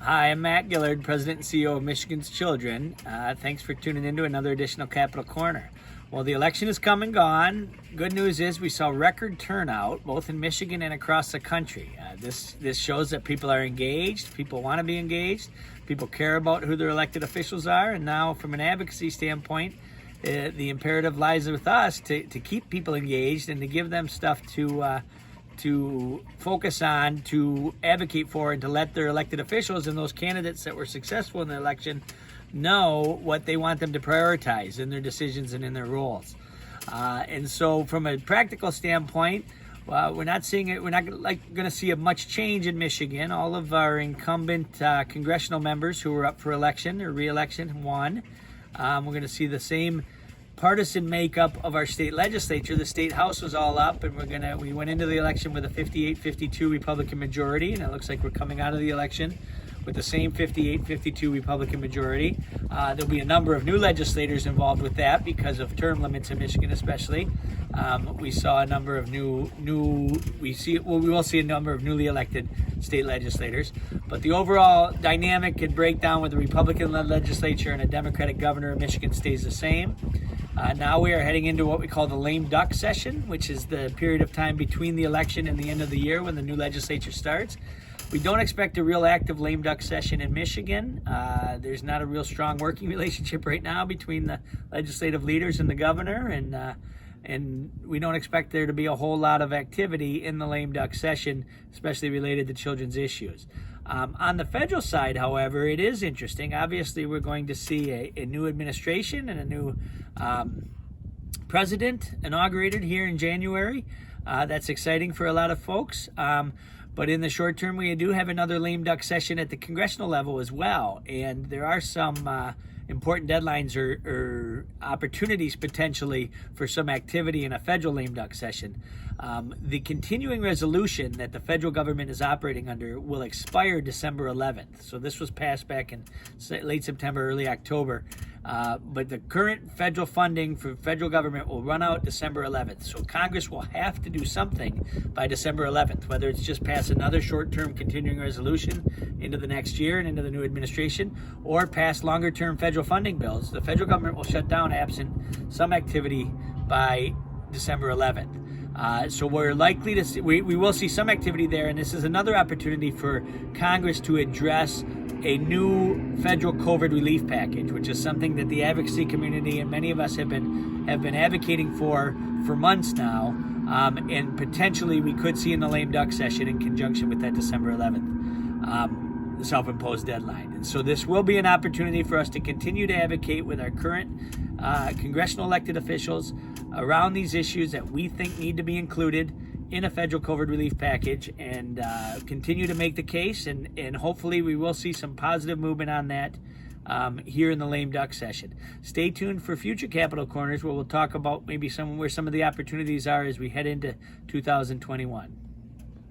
Hi, I'm Matt Gillard, President and CEO of Michigan's Children. Thanks for tuning in to another edition of Capitol Corner. Well, the election has come and gone. Good news is we saw record turnout both in Michigan and across the country. This shows that people are engaged, people want to be engaged, people care about who their elected officials are, and now from an advocacy standpoint, the imperative lies with us to keep people engaged and to give them stuff to focus on, to advocate for, and to let their elected officials and those candidates that were successful in the election know what they want them to prioritize in their decisions and in their roles. And so from a practical standpoint, we're not going to see much change in Michigan. All of our incumbent congressional members who were up for election or re-election won. We're going to see the same partisan makeup of our state legislature. The state house was all up, and we went into the election with a 58-52 Republican majority, and it looks like we're coming out of the election with the same 58-52 Republican majority. There'll be a number of new legislators involved with that because of term limits in Michigan, especially. We saw a number of we will see a number of newly elected state legislators, but the overall dynamic and breakdown with the Republican-led legislature and a Democratic governor in Michigan stays the same. Now we are heading into what we call the lame duck session, which is the period of time between the election and the end of the year when the new legislature starts. We don't expect a real active lame duck session in Michigan. There's not a real strong working relationship right now between the legislative leaders and the governor, and we don't expect there to be a whole lot of activity in the lame duck session, especially related to children's issues. On the federal side, however, it is interesting. Obviously, we're going to see a new administration and a new president inaugurated here in January. That's exciting for a lot of folks. But in the short term, we do have another lame duck session at the congressional level as well. And there are some important deadlines or opportunities potentially for some activity in a federal lame duck session. The continuing resolution that the federal government is operating under will expire December 11th. So this was passed back in late September, early October. But the current federal funding for federal government will run out December 11th. So Congress will have to do something by December 11th, whether it's just pass another short-term continuing resolution into the next year and into the new administration, or pass longer-term federal funding bills. The federal government will shut down absent some activity by December 11th. So we're likely to see, we will see some activity there, and this is another opportunity for Congress to address a new federal COVID relief package, which is something that the advocacy community and many of us have been advocating for months now, and potentially we could see in the lame duck session in conjunction with that December 11th self-imposed deadline. And so this will be an opportunity for us to continue to advocate with our current congressional elected officials around these issues that we think need to be included in a federal COVID relief package, and continue to make the case, and hopefully we will see some positive movement on that here in the lame duck session. Stay tuned for future Capitol Corners, where we'll talk about maybe where some of the opportunities are as we head into 2021.